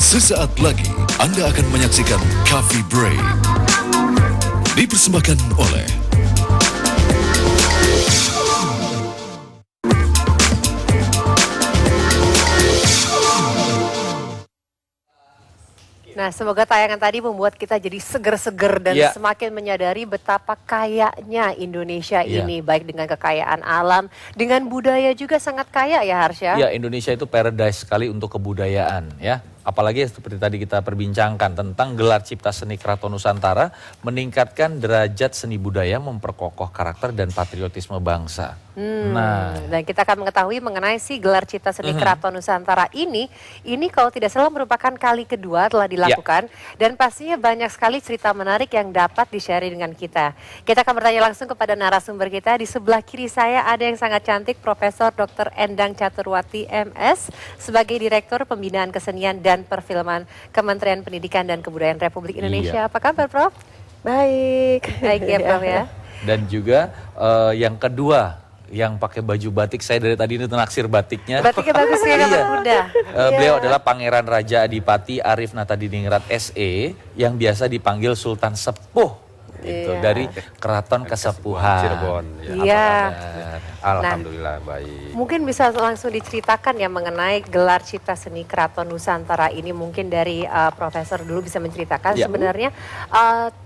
Sesaat lagi Anda akan menyaksikan Coffee Break. Dipersembahkan oleh Nah, semoga tayangan tadi membuat kita jadi seger-seger dan semakin menyadari betapa kayanya Indonesia ini, baik dengan kekayaan alam, dengan budaya juga sangat kaya ya Harsha. Ya, Indonesia itu paradise sekali untuk kebudayaan ya. Apalagi seperti tadi kita perbincangkan tentang gelar Cipta Seni Keraton Nusantara meningkatkan derajat seni budaya, memperkokoh karakter dan patriotisme bangsa. Dan kita akan mengetahui mengenai si gelar Cipta Seni Keraton Nusantara ini kalau tidak salah merupakan kali kedua telah dilakukan dan pastinya banyak sekali cerita menarik yang dapat di-share dengan kita. Kita akan bertanya langsung kepada narasumber kita. Di sebelah kiri saya ada yang sangat cantik, Profesor Dr. Endang Caturwati MS sebagai Direktur Pembinaan Kesenian dan Perfilman Kementerian Pendidikan dan Kebudayaan Republik Indonesia. Apa kabar, Prof? Baik. Baik ya, Prof ya. Dan juga yang kedua, yang pakai baju batik, saya dari tadi ini naksir batiknya. Batiknya bagus ya, Gambar Muda. Beliau adalah Pangeran Raja Adipati Arif Natadiningrat SE yang biasa dipanggil Sultan Sepuh. Itu dari Keraton Kasepuhan Cirebon. Iya. Alhamdulillah baik. Mungkin bisa langsung diceritakan ya mengenai gelar Cipta Seni Keraton Nusantara ini, mungkin dari Profesor dulu bisa menceritakan sebenarnya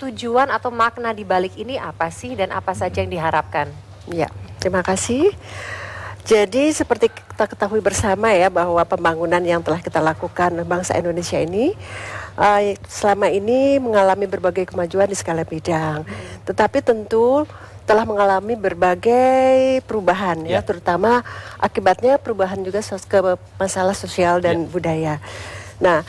tujuan atau makna di balik ini apa sih dan apa saja yang diharapkan? Ya, terima kasih. Jadi seperti kita ketahui bersama ya bahwa pembangunan yang telah kita lakukan bangsa Indonesia ini selama ini mengalami berbagai kemajuan di segala bidang. Tetapi tentu telah mengalami berbagai perubahan ya, terutama akibatnya perubahan juga ke masalah sosial dan budaya. Nah,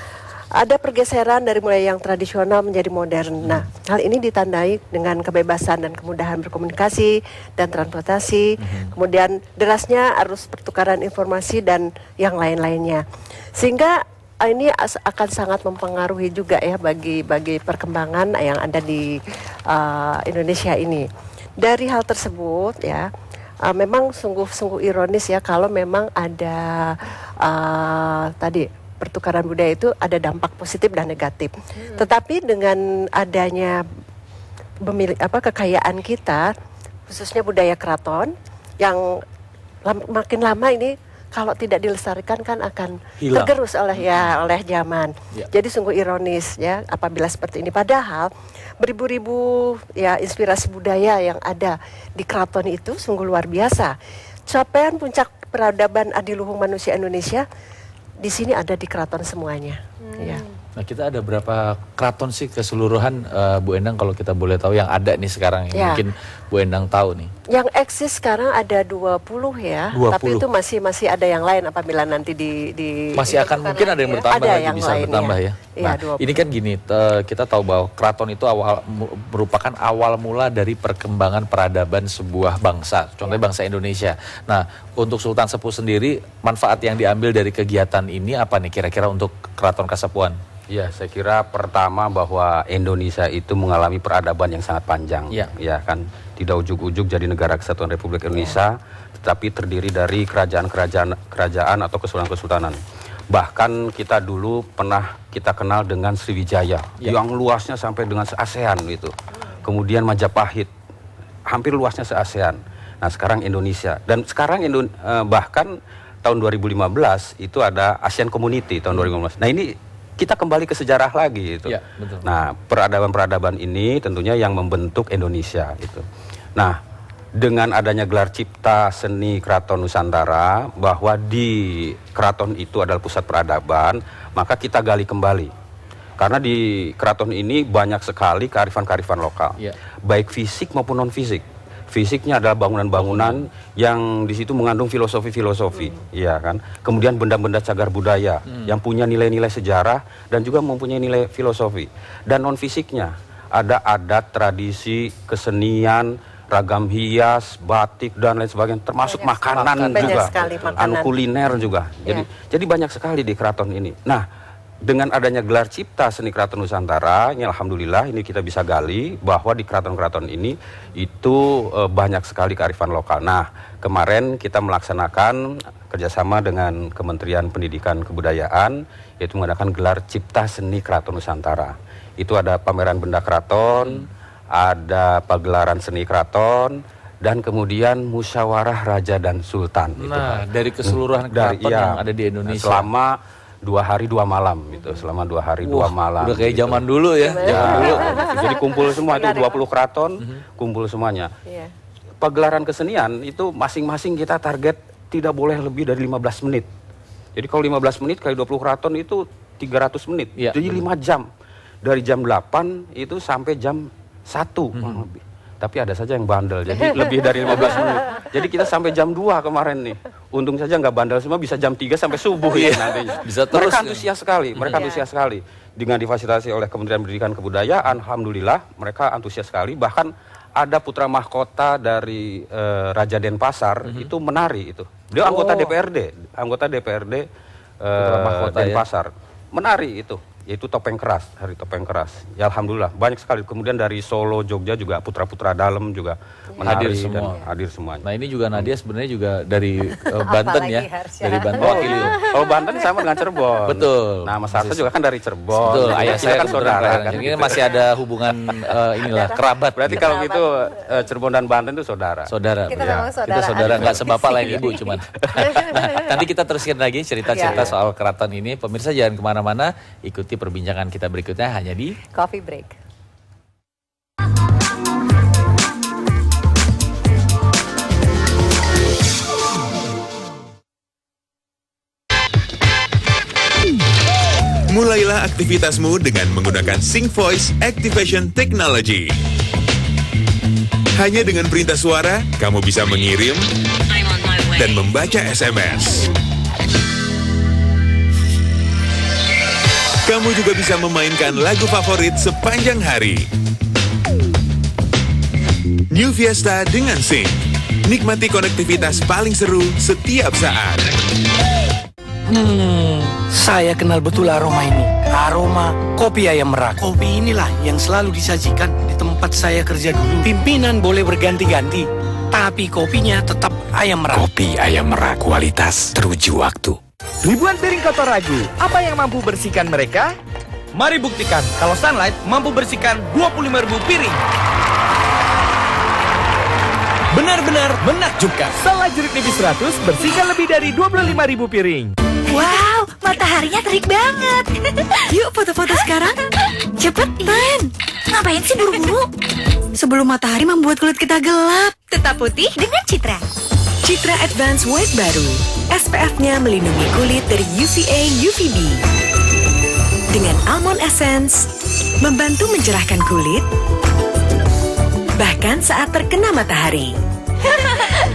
ada pergeseran dari mulai yang tradisional menjadi modern. Nah, hal ini ditandai dengan kebebasan dan kemudahan berkomunikasi dan transportasi, kemudian derasnya arus pertukaran informasi dan yang lain-lainnya. Sehingga ini akan sangat mempengaruhi juga ya bagi perkembangan yang ada di Indonesia ini. Dari hal tersebut ya, memang sungguh ironis ya kalau memang ada tadi pertukaran budaya itu ada dampak positif dan negatif. Tetapi dengan adanya kekayaan kita, khususnya budaya keraton, yang makin lama ini kalau tidak dilestarikan kan akan tergerus oleh zaman. Jadi sungguh ironis ya apabila seperti ini. Padahal beribu-ribu ya inspirasi budaya yang ada di keraton itu sungguh luar biasa. Capaian puncak peradaban adiluhung manusia Indonesia di sini ada di keraton semuanya. Ya. Nah, kita ada berapa keraton sih keseluruhan, Bu Endang, kalau kita boleh tahu yang ada nih sekarang yang mungkin Bu Endang tahu nih? Yang eksis sekarang ada 20 ya, 20. Tapi itu masih ada yang lain apabila nanti masih akan mungkin ada yang bertambah lagi, bisa bertambah ya. Nah, ini kan gini, kita tahu bahwa keraton itu merupakan awal mula dari perkembangan peradaban sebuah bangsa, contohnya bangsa Indonesia. Nah, untuk Sultan Sepuh sendiri, manfaat yang diambil dari kegiatan ini apa nih kira-kira untuk Keraton Kasepuhan? Ya, saya kira pertama bahwa Indonesia itu mengalami peradaban yang sangat panjang. Ya kan, tidak ujuk-ujuk jadi negara kesatuan Republik Indonesia, tetapi terdiri dari kerajaan atau kesultanan-kesultanan. Bahkan kita dulu pernah kita kenal dengan Sriwijaya, yang luasnya sampai dengan se-ASEAN gitu. Kemudian Majapahit, hampir luasnya se-ASEAN. Nah, sekarang Indonesia. Dan sekarang bahkan tahun 2015 itu ada ASEAN Community tahun 2015. Nah, ini kita kembali ke sejarah lagi itu. Betul. Nah, peradaban-peradaban ini tentunya yang membentuk Indonesia itu. Nah, dengan adanya gelar Cipta Seni Keraton Nusantara, bahwa di keraton itu adalah pusat peradaban, maka kita gali kembali. Karena di keraton ini banyak sekali kearifan-kearifan lokal, baik fisik maupun non-fisik. Fisiknya adalah bangunan-bangunan yang di situ mengandung filosofi-filosofi, ya kan. Kemudian benda-benda cagar budaya yang punya nilai-nilai sejarah dan juga mempunyai nilai filosofi. Dan non-fisiknya ada adat, tradisi, kesenian, ragam hias, batik dan lain sebagainya, termasuk makanan juga, kuliner juga. Jadi banyak sekali di keraton ini. Nah, dengan adanya gelar cipta seni keraton Nusantara, ini alhamdulillah ini kita bisa gali bahwa di keraton-keraton ini itu banyak sekali kearifan lokal. Nah, kemarin kita melaksanakan kerjasama dengan Kementerian Pendidikan Kebudayaan, yaitu mengadakan gelar cipta seni keraton Nusantara. Itu ada pameran benda keraton, ada pagelaran seni keraton, dan kemudian musyawarah raja dan sultan. Nah, dari keseluruhan keraton yang ada di Indonesia. Selama 2 hari 2 malam gitu, selama 2 hari 2 malam. Udah kayak gitu. zaman dulu ya. Zaman dulu. Jadi kumpul semua itu 20 keraton, kumpul semuanya. Pagelaran kesenian itu masing-masing kita target tidak boleh lebih dari 15 menit. Jadi kalau 15 menit kali 20 keraton itu 300 menit. Jadi 5 jam. Dari jam 8 itu sampai jam 1 kurang lebih. Tapi ada saja yang bandel, jadi lebih dari 15 menit. Jadi kita sampai jam 2 kemarin nih. Untung saja nggak bandel semua, bisa jam 3 sampai subuh ya nantinya. Bisa terus. Mereka antusias sekali, mereka antusias sekali. Dengan difasilitasi oleh Kementerian Pendidikan Kebudayaan, alhamdulillah mereka antusias sekali. Bahkan ada putra mahkota dari Raja Denpasar itu menari itu. Dia anggota DPRD, Denpasar. Menari itu. Yaitu topeng keras, hari topeng keras. Ya alhamdulillah banyak sekali. Kemudian dari Solo, Jogja juga putra-putra dalam juga menari dan hadir semuanya. Nah ini juga Nadia sebenarnya juga dari Banten ya, dari Banten. Kalau Banten sama dengan Cirebon. Betul. Nah Mas Arsa juga kan dari Cirebon. Betul. Ayah saya kan saudara. Kan, ini masih ada hubungan inilah kerabat. Berarti kalau gitu Cirebon dan Banten itu saudara. Saudara. Kita memang saudara. Kita saudara nggak sebapak lain ibu cuman. Nah, nanti kita teruskan lagi cerita-cerita soal keraton ini. Pemirsa jangan kemana-mana, ikuti perbincangan kita berikutnya hanya di Coffee Break. Mulailah aktivitasmu dengan menggunakan Sync Voice Activation Technology. Hanya dengan perintah suara, kamu bisa mengirim dan membaca SMS. Kamu juga bisa memainkan lagu favorit sepanjang hari. New Fiesta dengan Sync. Nikmati konektivitas paling seru setiap saat. Saya kenal betul aroma ini. Aroma kopi ayam merak. Kopi inilah yang selalu disajikan di tempat saya kerja dulu. Pimpinan boleh berganti-ganti, tapi kopinya tetap ayam merak. Kopi ayam merak kualitas teruji waktu. Ribuan piring kotor ragu, apa yang mampu bersihkan mereka? Mari buktikan kalau Sunlight mampu bersihkan 25.000 piring. Benar-benar menakjubkan. Sunlight Jeruk Nipis 100 bersihkan lebih dari 25.000 piring. Wow, mataharinya terik banget. Yuk foto-foto sekarang. Cepetan. Ngapain sih buru-buru? Sebelum matahari membuat kulit kita gelap. Tetap putih dengan Citra. Citra Advanced White baru. SPF-nya melindungi kulit dari UVA, UVB. Dengan Almond Essence, membantu mencerahkan kulit, bahkan saat terkena matahari.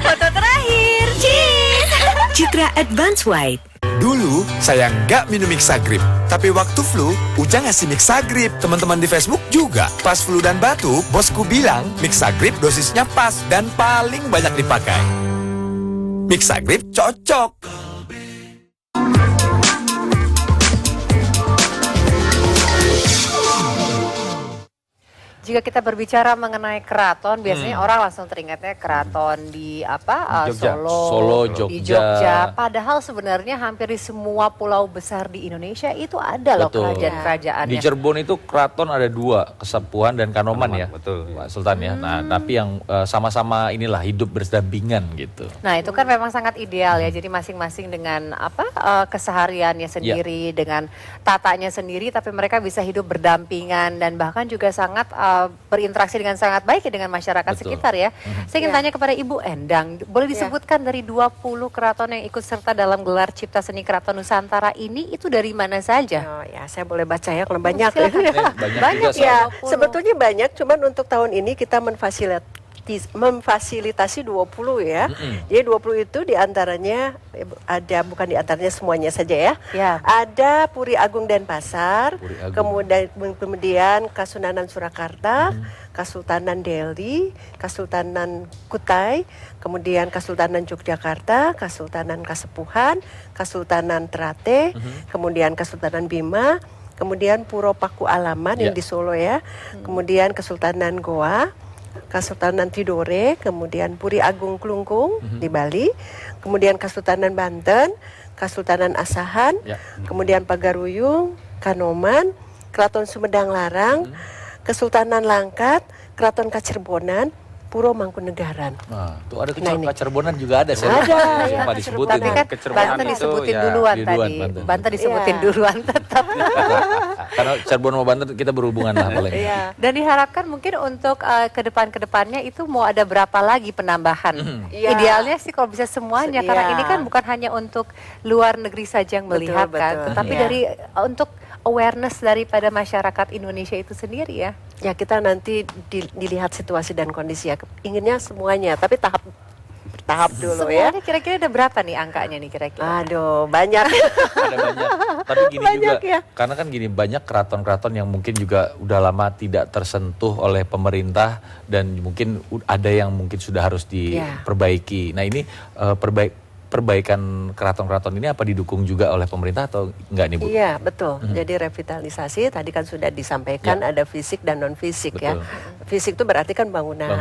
Foto terakhir. Cheese. Citra Advanced White. Dulu saya nggak minum Mixagrip, tapi waktu flu, Ujang ngasih Mixagrip. Teman-teman di Facebook juga. Pas flu dan batuk, bosku bilang Mixagrip dosisnya pas dan paling banyak dipakai. Mixagrip cocok. Jika kita berbicara mengenai keraton, biasanya orang langsung teringatnya keraton di Solo, di Jogja. Padahal sebenarnya hampir di semua pulau besar di Indonesia itu ada loh kerajaan-kerajaannya. Di Cirebon itu keraton ada 2, Kesepuhan dan Kanoman ya, betul, Pak Sultan ya. Nah, tapi yang sama-sama inilah hidup berdampingan gitu. Nah, itu kan memang sangat ideal ya. Jadi masing-masing dengan kesehariannya sendiri, dengan tatanya sendiri, tapi mereka bisa hidup berdampingan dan bahkan juga sangat berinteraksi dengan sangat baik ya dengan masyarakat sekitar ya. Saya ingin tanya kepada Ibu Endang, boleh disebutkan dari 20 keraton yang ikut serta dalam gelar Cipta Seni Keraton Nusantara ini itu dari mana saja? Oh ya, saya boleh baca ya kalau banyak. Banyak ya. Sebetulnya banyak, cuman untuk tahun ini kita memfasilitasi 20 ya. Jadi 20 itu diantaranya ada, bukan diantaranya semuanya saja ya. Ada Puri Agung Denpasar, kemudian Kasunanan Surakarta, Kesultanan Delhi, Kesultanan Kutai, kemudian Kesultanan Yogyakarta, Kesultanan Kasepuhan, Kesultanan Ternate, kemudian Kesultanan Bima, kemudian Puro Paku Alaman yang di Solo ya, kemudian Kesultanan Goa, Kesultanan Tidore, kemudian Puri Agung Klungkung di Bali, kemudian Kesultanan Banten, Kesultanan Asahan, kemudian Pagaruyung, Kanoman, Keraton Sumedang Larang, Kesultanan Langkat, Keraton Kacerbonan, Puro Mangkunegaran. Nah, tuh ada Kacerbonan juga ada. Ada, ya. Disebutin. Tapi kan Banten disebutin duluan tadi. Banten disebutin duluan tetap. Karena Cirebon sama Banten kita berhubungan lah paling. Dan diharapkan mungkin untuk kedepannya itu mau ada berapa lagi penambahan? Idealnya sih kalau bisa semuanya, karena ini kan bukan hanya untuk luar negeri saja yang melihat kan, tetapi dari untuk awareness daripada masyarakat Indonesia itu sendiri ya. Ya, kita nanti dilihat situasi dan kondisi ya. Inginnya semuanya, tapi tahap dulu ya. Semuanya kira-kira ada berapa nih angkanya nih kira-kira? Aduh, banyak. Ada banyak. Tapi gini banyak juga, karena kan gini, banyak keraton-keraton yang mungkin juga udah lama tidak tersentuh oleh pemerintah dan mungkin ada yang mungkin sudah harus diperbaiki. Nah ini perbaikan keraton-keraton ini apa didukung juga oleh pemerintah atau enggak nih Bu? Iya betul, jadi revitalisasi tadi kan sudah disampaikan ada fisik dan non fisik ya. Fisik itu berarti kan bangunan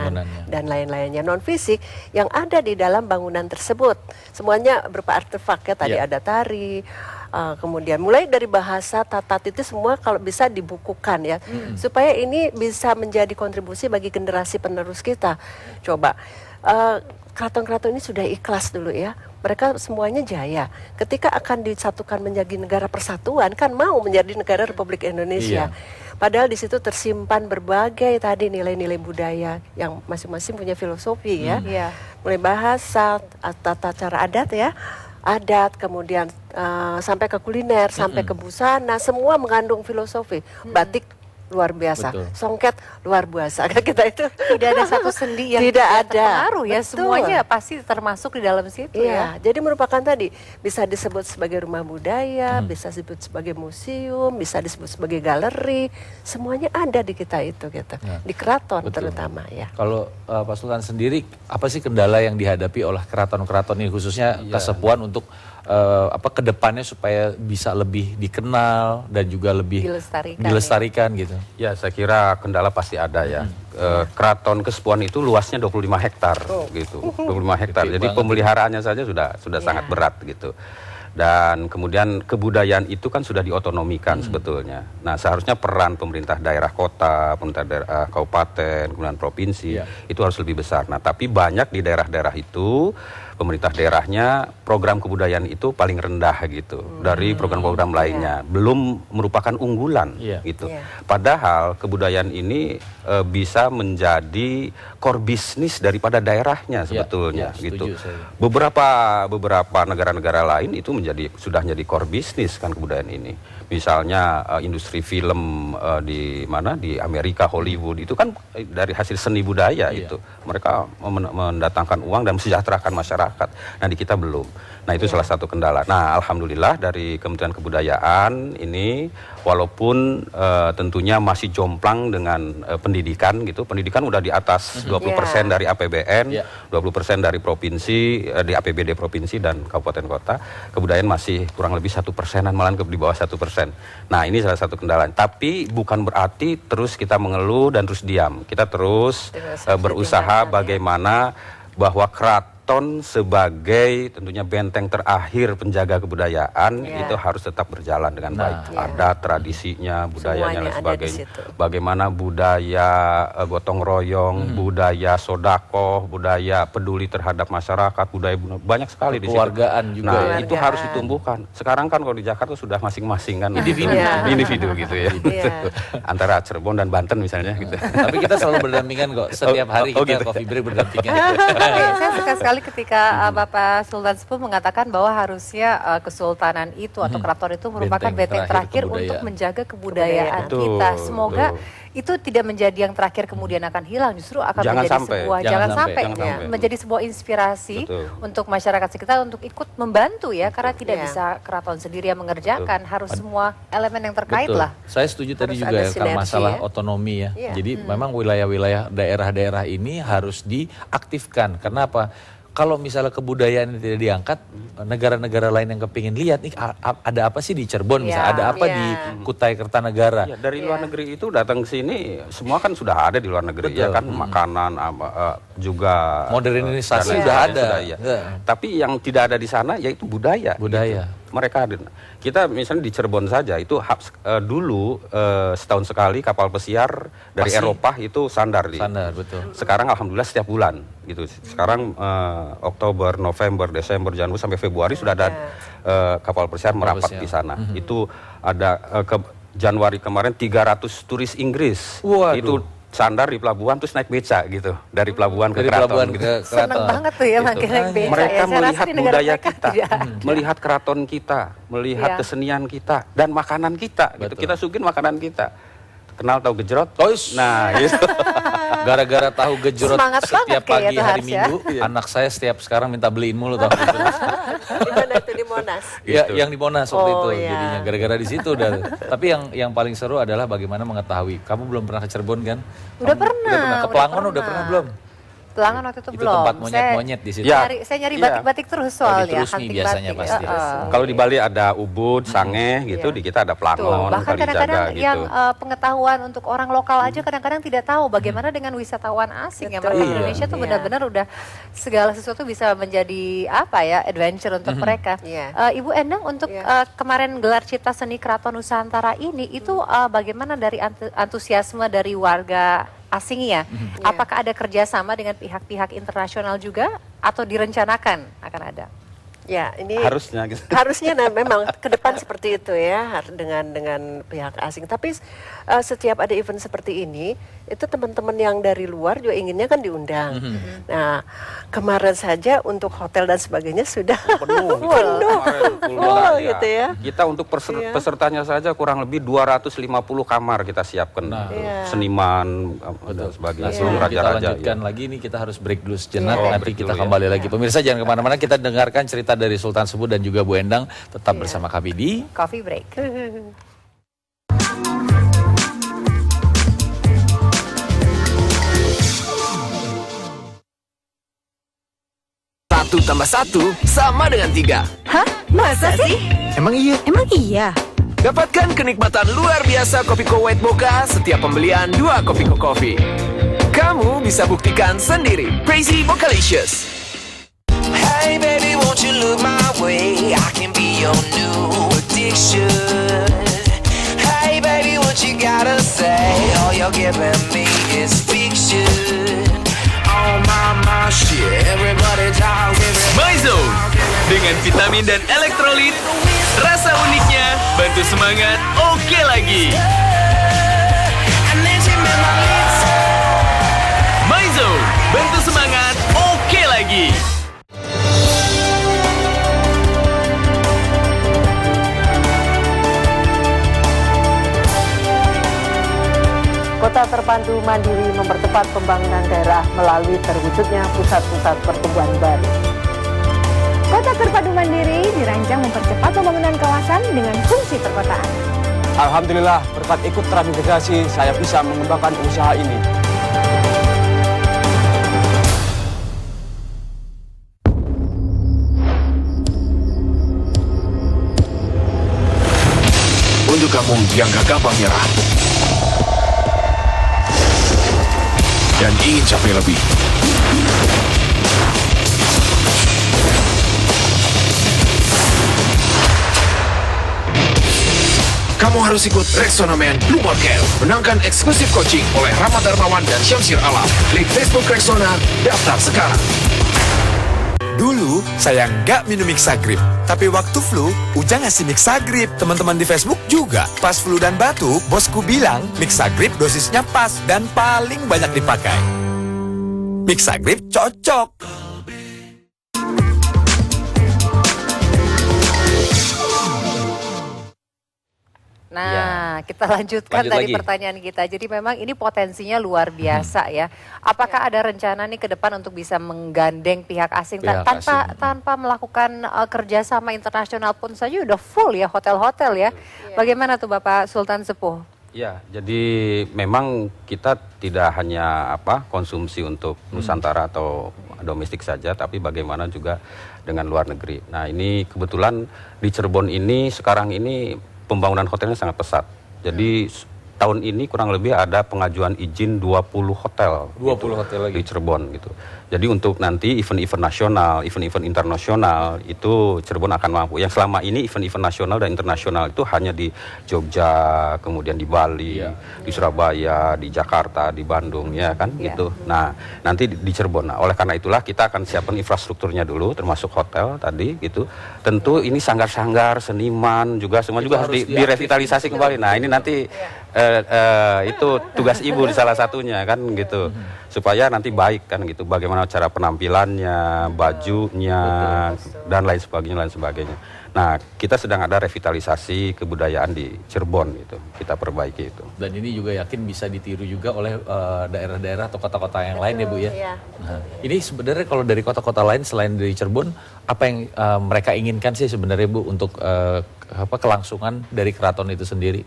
dan lain-lainnya. Non fisik yang ada di dalam bangunan tersebut semuanya berupa artefak ya, tadi ada tari, kemudian mulai dari bahasa, tatat itu semua kalau bisa dibukukan ya, supaya ini bisa menjadi kontribusi bagi generasi penerus kita. Coba keraton-keraton ini sudah ikhlas dulu ya. Mereka semuanya jaya. Ketika akan disatukan menjadi negara persatuan, kan mau menjadi negara Republik Indonesia. Padahal di situ tersimpan berbagai tadi nilai-nilai budaya yang masing-masing punya filosofi ya. Mulai bahasa, tata cara adat ya. Adat, kemudian sampai ke kuliner, sampai ke busana, semua mengandung filosofi. Batik luar biasa, songket luar biasa. Kita itu tidak ada satu sendi yang tidak ada terpengaruh ya, semuanya pasti termasuk di dalam situ ya. Jadi merupakan tadi bisa disebut sebagai rumah budaya, bisa disebut sebagai museum, bisa disebut sebagai galeri, semuanya ada di kita itu gitu. Di keraton terutama ya. Kalau Pak Sultan sendiri, apa sih kendala yang dihadapi oleh keraton-keraton ini khususnya Kasepuhan untuk kedepannya supaya bisa lebih dikenal dan juga lebih dilestarikan gitu? Ya, saya kira kendala pasti ada ya. Keraton Kasepuhan itu luasnya 25 hektar gitu. 25 hektar. Jadi pemeliharaannya saja sudah sangat berat gitu. Dan kemudian kebudayaan itu kan sudah diotonomikan sebetulnya. Nah, seharusnya peran pemerintah daerah kota, pemerintah daerah kabupaten, kemudian provinsi itu harus lebih besar. Nah, tapi banyak di daerah-daerah itu pemerintah daerahnya program kebudayaan itu paling rendah gitu dari program-program lainnya, belum merupakan unggulan gitu. Padahal kebudayaan ini bisa menjadi core bisnis daripada daerahnya sebetulnya gitu. Beberapa negara-negara lain itu sudah menjadi core bisnis kan kebudayaan ini. Misalnya industri film di Amerika, Hollywood itu kan dari hasil seni budaya itu. Mereka mendatangkan uang dan mesejahterakan masyarakat. Nah, di kita belum. Nah, itu salah satu kendala. Nah, alhamdulillah dari Kementerian Kebudayaan ini walaupun tentunya masih jomplang dengan pendidikan gitu. Pendidikan udah di atas 20% dari APBN, 20% dari provinsi, di APBD provinsi dan kabupaten kota. Kebudayaan masih kurang lebih 1%-an, malah di bawah 1%. Nah, ini salah satu kendala. Tapi bukan berarti terus kita mengeluh dan terus diam. Kita terus berusaha bagaimana bahwa keraton sebagai tentunya benteng terakhir penjaga kebudayaan itu harus tetap berjalan dengan baik. Ada tradisinya, budayanya dan sebagainya. Bagaimana budaya gotong royong, budaya sodakoh, budaya peduli terhadap masyarakat, budaya banyak sekali di situ. Keluargaan juga. Nah, itu harus ditumbuhkan. Sekarang kan kalau di Jakarta sudah masing-masing kan individu gitu ya. Antara Cirebon dan Banten misalnya gitu. Tapi kita selalu berdampingan kok. Setiap hari kita Coffee Break berdampingan. Saya suka sekali sekali ketika Bapak Sultan Sepuh mengatakan bahwa harusnya kesultanan itu atau keraton itu merupakan benteng terakhir untuk menjaga kebudayaan kita. Semoga itu tidak menjadi yang terakhir kemudian akan hilang, justru akan jangan sampai menjadi sebuah inspirasi untuk masyarakat sekitar untuk ikut membantu ya, karena tidak bisa keraton sendiri yang mengerjakan, harus semua elemen yang terkait lah. Saya setuju tadi juga ya, kalau masalah otonomi ya. Jadi memang wilayah-wilayah daerah-daerah ini harus diaktifkan. Karena apa? Kalau misalnya kebudayaan ini tidak diangkat, negara-negara lain yang kepingin lihat nih ada apa sih di Cirebon, misalnya ada apa di Kutai Kertanegara. Ya, dari luar negeri itu datang ke sini, semua kan sudah ada di luar negeri ya kan, makanan juga modernisasi sudah ada. Tapi yang tidak ada di sana yaitu budaya. Gitu. Mereka kita misalnya di Cirebon saja itu dulu setahun sekali kapal pesiar dari Eropa itu sandar betul. Sekarang alhamdulillah setiap bulan gitu. Sekarang Oktober, November, Desember, Januari sampai Februari sudah ada kapal pesiar merapat di sana. Itu ada Januari kemarin 300 turis Inggris. Itu sandar di pelabuhan terus naik beca gitu dari pelabuhan ke keraton gitu. Seneng banget tuh ya makin naik beca. Mereka melihat budaya kita, melihat keraton kita, melihat kesenian kita dan makanan kita gitu. Kita suguhin makanan kita. Kenal tahu gejrot? Nah, gitu. Gara-gara tahu gejrot setiap pagi hari Minggu, anak saya setiap sekarang minta beliin mulu tahu gejrot. Di mana itu, di Monas? Ya, yang di Monas waktu itu jadinya gara-gara di situ udah. Tapi yang paling seru adalah bagaimana mengetahui. Kamu belum pernah ke Cirebon kan? Udah pernah. Ke Pelangon udah pernah belum? Pelangon waktu itu belum. Tempat monyet-monyet di situ. Saya nyari batik-batik terus soalnya. Hunting biasanya pasti. Kalau di Bali ada Ubud, Sange gitu, di kita ada Pelangon, bahkan kadang-kadang gitu. yang pengetahuan untuk orang lokal aja kadang-kadang tidak tahu bagaimana dengan wisatawan asing yang mereka Indonesia tuh benar-benar udah segala sesuatu bisa menjadi apa ya, adventure untuk mereka. Ibu Endang, untuk kemarin gelar Cipta Seni Keraton Nusantara ini itu bagaimana dari antusiasme dari warga asing ya? Apakah ada kerjasama dengan pihak-pihak internasional juga atau direncanakan akan ada? Ya, ini harusnya gitu. Harusnya memang ke depan seperti itu ya, dengan pihak asing. Tapi setiap ada event seperti ini, itu teman-teman yang dari luar juga inginnya kan diundang. Nah, kemarin saja untuk hotel dan sebagainya sudah penuh gitu ya. Kita untuk pesertanya saja kurang lebih 250 kamar kita siapkan. Seniman dan sebagainya. Kita lanjutkan lagi nih, kita harus break dulu sejenak, nanti kita kembali lagi. Pemirsa jangan kemana-mana, kita dengarkan cerita dari Sultan Sepuh dan juga Bu Endang. Tetap bersama kami di Coffee Break. Satu tambah satu sama dengan 3. Hah? Masa sih? Emang iya? Emang iya? Dapatkan kenikmatan luar biasa Kopiko White Mocha setiap pembelian 2 Kopiko Coffee. Kamu bisa buktikan sendiri. Crazy Mochalicious. Hey baby, won't you look my way? I can be your new addiction. Hey baby, what you gotta say? All you're giving me is fiction. Oh my shit, everybody talk, MyZone dengan vitamin dan elektrolit, rasa uniknya bantu semangat oke lagi. MyZone bantu semangat oke lagi. Kota terpadu mandiri mempercepat pembangunan daerah melalui terwujudnya pusat-pusat pertumbuhan baru. Kota terpadu mandiri dirancang mempercepat pembangunan kawasan dengan fungsi perkotaan. Alhamdulillah, berkat ikut transmigrasi, saya bisa mengembangkan usaha ini. Untuk kamu yang gak gampang nyerah dan ingin capai lebih, kamu harus ikut Rexona Men Blue Camp. Menangkan eksklusif coaching oleh Rahmat Darmawan dan Syamsir Alam. Klik Facebook Rexona, daftar sekarang. Dulu saya nggak minum Mixagrip, tapi waktu flu, Ujang ngasih Mixagrip. Teman-teman di Facebook juga. Pas flu dan batuk, bosku bilang Mixagrip dosisnya pas dan paling banyak dipakai. Mixagrip cocok. Nah, kita lanjutkan Lanjut tadi lagi. pertanyaan kita. Jadi memang ini potensinya luar biasa ya. Apakah ada rencana nih ke depan untuk bisa menggandeng pihak asing tanpa melakukan kerjasama internasional pun saja udah full ya hotel-hotel ya. Bagaimana tuh Bapak Sultan Sepuh? Ya, jadi memang kita tidak hanya konsumsi untuk Nusantara atau domestik saja, tapi bagaimana juga dengan luar negeri. Nah, ini kebetulan di Cirebon ini sekarang ini pembangunan hotelnya sangat pesat. Jadi tahun ini kurang lebih ada pengajuan izin 20 hotel. 20 hotel lagi di Cirebon gitu. Jadi untuk nanti event-event nasional, event-event internasional itu Cirebon akan mampu. Yang selama ini event-event nasional dan internasional itu hanya di Jogja, kemudian di Bali, di Surabaya, di Jakarta, di Bandung ya kan gitu. Nah, nanti di Cirebon. Nah, oleh karena itulah kita akan siapkan infrastrukturnya dulu termasuk hotel tadi gitu. Tentu ini sanggar-sanggar, seniman juga semua juga harus direvitalisasi kembali. Nah, ini nanti itu tugas ibu di salah satunya kan gitu. Supaya nanti baik kan gitu, bagaimana cara penampilannya, bajunya, dan lain sebagainya. Nah, kita sedang ada revitalisasi kebudayaan di Cirebon gitu, kita perbaiki itu. Dan ini juga yakin bisa ditiru juga oleh daerah-daerah atau kota-kota yang lain ya Bu ya. Nah, ini sebenarnya kalau dari kota-kota lain selain dari Cirebon, apa yang mereka inginkan sih sebenarnya Bu untuk kelangsungan dari keraton itu sendiri?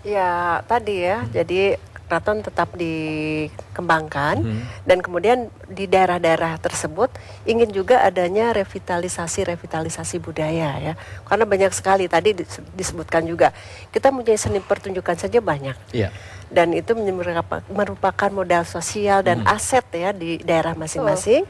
Ya tadi ya, jadi keraton tetap dikembangkan dan kemudian di daerah-daerah tersebut ingin juga adanya revitalisasi budaya ya, karena banyak sekali tadi disebutkan juga kita mempunyai seni pertunjukan saja banyak dan itu merupakan modal sosial dan aset ya di daerah masing-masing.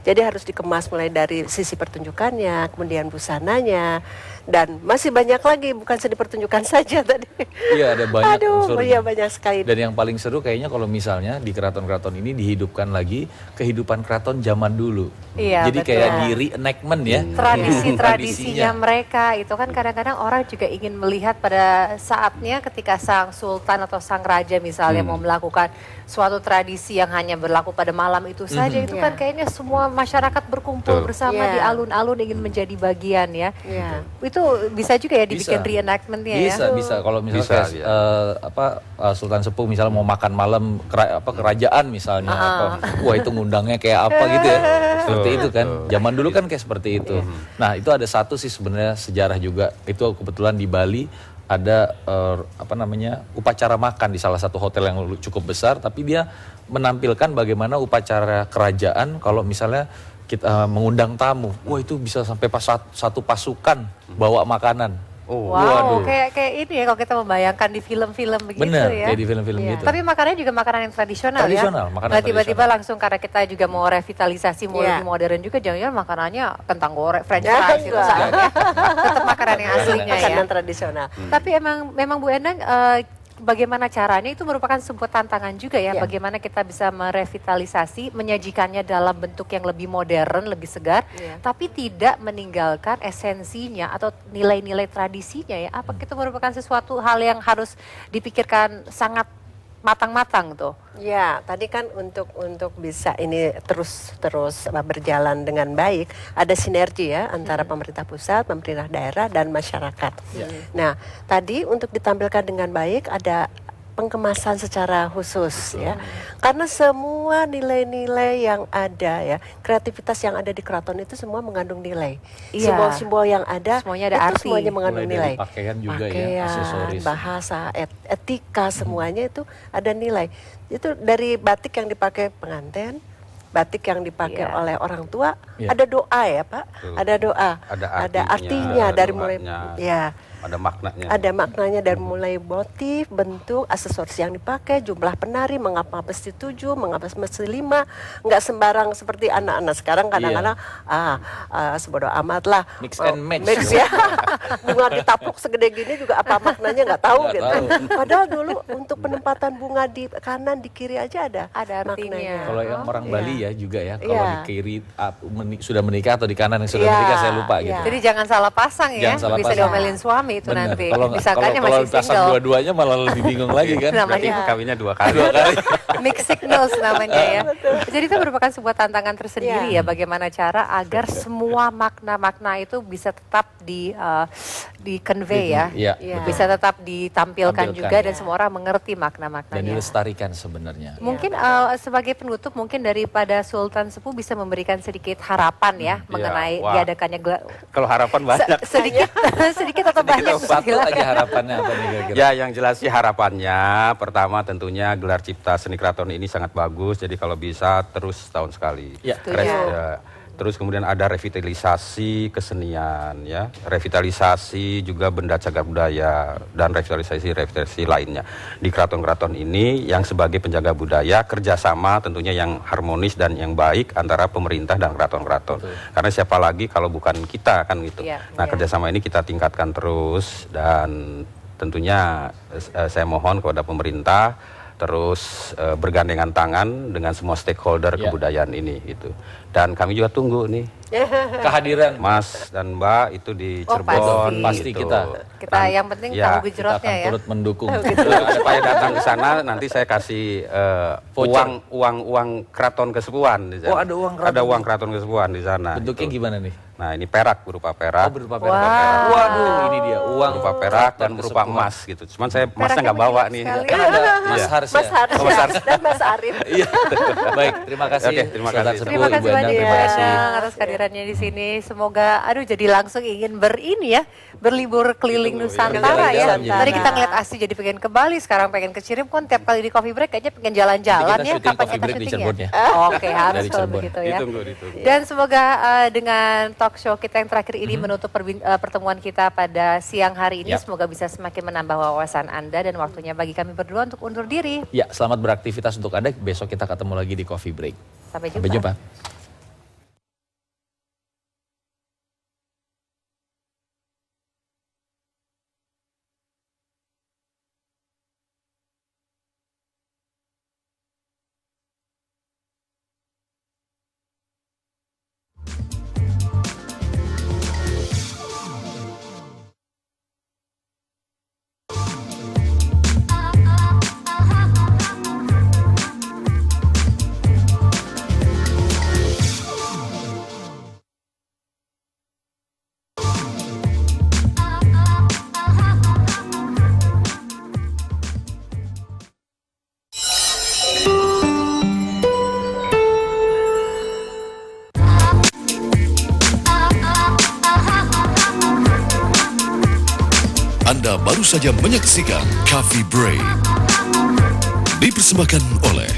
Jadi harus dikemas mulai dari sisi pertunjukannya, kemudian busananya, dan masih banyak lagi, bukan seni pertunjukan saja tadi. Iya, ada banyak unsurnya. Iya banyak sekali. Dan yang paling seru kayaknya kalau misalnya di keraton-keraton ini dihidupkan lagi kehidupan keraton zaman dulu. Iya, jadi kayak di reenactment ya. Tradisi-tradisinya mereka itu kan kadang-kadang orang juga ingin melihat pada saatnya ketika sang sultan atau sang raja misalnya mau melakukan suatu tradisi yang hanya berlaku pada malam itu saja. Itu kan kayaknya semua masyarakat berkumpul bersama di alun-alun ingin menjadi bagian ya. Itu bisa juga ya dibikin reenactmentnya ya. Bisa kalau misalnya Sultan Sepuh misalnya mau makan malam kerajaan misalnya, wah itu ngundangnya kayak apa gitu ya. Seperti itu kan. Zaman dulu kan kayak seperti itu. Nah, itu ada satu sih sebenarnya sejarah juga. Itu kebetulan di Bali ada upacara makan di salah satu hotel yang cukup besar, tapi dia menampilkan bagaimana upacara kerajaan kalau misalnya kita mengundang tamu. Wah, itu bisa sampai satu pasukan bawa makanan. Wow, kayak ini ya kalau kita membayangkan di film-film begitu. Bener, ya. kayak di film-film gitu. Tapi makanannya juga makanan yang tradisional ya. Nggak tiba-tiba langsung karena kita juga mau revitalisasi, mau lebih modern juga, jangan-jangan makanannya kentang goreng, french fries gitu. Tetap makanan yang aslinya ya. Makanan tradisional. Tapi memang Bu Endang, bagaimana caranya itu merupakan sebuah tantangan juga ya. Bagaimana kita bisa merevitalisasi, menyajikannya dalam bentuk yang lebih modern, lebih segar, tapi tidak meninggalkan esensinya atau nilai-nilai tradisinya ya. Apa itu merupakan sesuatu hal yang harus dipikirkan sangat matang-matang tuh? Ya, tadi kan untuk bisa ini terus berjalan dengan baik, ada sinergi ya antara pemerintah pusat, pemerintah daerah dan masyarakat. Nah, tadi untuk ditampilkan dengan baik ada pengemasan secara khusus ya. Karena semua nilai-nilai yang ada ya, kreativitas yang ada di keraton itu semua mengandung nilai. Simbol-simbol yang ada semuanya ada itu arti. semuanya mengandung Mulai nilai. dari pakaian juga ya, aksesoris. Bahasa, etika semuanya itu ada nilai. Itu dari batik yang dipakai pengantin, batik yang dipakai oleh orang tua, ada doa ya Pak, ada doa, ada artinya dari mulai ada maknanya. Ada maknanya dari mulai motif, bentuk, aksesoris yang dipakai, jumlah penari, mengapa mesti 7, mengapa mesti 5, nggak sembarang seperti anak-anak sekarang kadang-kadang sebodoh amat lah. Mix and match. Mix ya. Bunga ditapluk segede gini juga apa maknanya nggak tahu gitu. Padahal dulu untuk penempatan bunga di kanan, di kiri aja ada artinya. Kalau yang orang Bali ya juga ya, kalau di kiri sudah menikah atau di kanan yang sudah menikah saya lupa gitu. Jadi jangan salah pasang ya, bisa diomelin suami. itu nanti. Kalau Disangkanya kalau masih pasang single. dua-duanya malah lebih bingung lagi kan. Berarti Namanya kawinnya 2 kali. mixed signals namanya ya. Jadi itu merupakan sebuah tantangan tersendiri ya, bagaimana cara agar semua makna-makna itu bisa tetap di convey ya. Iya, Bisa tetap ditampilkan Tampilkan. juga dan semua orang mengerti Dan makna-maknanya. dilestarikan sebenarnya. Mungkin sebagai penutup mungkin daripada Sultan Sepuh bisa memberikan sedikit harapan ya mengenai wah. diadakannya Kalau harapan banyak. sedikit sedikit atau banyak Satu silakan. aja harapannya apa nih kira-kira? Ya, yang jelas sih harapannya pertama tentunya gelar cipta seni keraton ini sangat bagus. Jadi kalau bisa terus setahun sekali. Ya. Terus kemudian ada revitalisasi kesenian, ya, revitalisasi juga benda cagar budaya dan revitalisasi lainnya di keraton-keraton ini yang sebagai penjaga budaya, kerjasama tentunya yang harmonis dan yang baik antara pemerintah dan keraton-keraton. Karena siapa lagi kalau bukan kita kan gitu. Nah, kerjasama ini kita tingkatkan terus dan tentunya saya mohon kepada pemerintah terus bergandengan tangan dengan semua stakeholder kebudayaan ini gitu. Dan kami juga tunggu nih kehadiran Mas dan Mbak itu di Cirebon. pasti gitu. Kita yang penting tahu gejrotnya kita akan ya. turut mendukung. Supaya datang ke sana nanti saya kasih uang keraton kesepuan di sana. Oh, ada uang keraton. Ada uang keraton kesepuan di sana. Bentuknya gitu. gimana nih? Nah, ini perak, berupa perak. Berupa perak. Waduh, ini dia uang Berupa perak dan berupa kesepuan. emas gitu. Cuman saya emasnya nggak bawa nih. Kan ada Mas Hars ya? Mas Hars, Oh, Mas Hars. dan Mas Arif. Iya. Baik, terima kasih. Oke, terima Sultan kasih. Sepuh, Terima kasih Ibu Endang, banyak terima kasih. atas kehadirannya di sini. Semoga jadi langsung ingin berlibur keliling Nusantara ya. jalan-jalan. Tadi kita ngeliat Asi jadi pengen ke Bali, sekarang pengen ke Cirebon, tiap kali di coffee break kayaknya pengen jalan-jalan Nanti ya. kita syuting Kapan coffee kita break di syutingnya? Cirebon ya. Oke, harus Dari kalau Cirebon. begitu ya. Ditunggu. Dan semoga dengan talk show kita yang terakhir ini menutup pertemuan kita pada siang hari ini, semoga bisa semakin menambah wawasan Anda dan waktunya bagi kami berdua untuk undur diri. Ya, selamat beraktivitas untuk Anda. Besok kita ketemu lagi di coffee break. Sampai jumpa. Sampai jumpa. Anda baru saja menyaksikan Coffee Break. Dipersembahkan oleh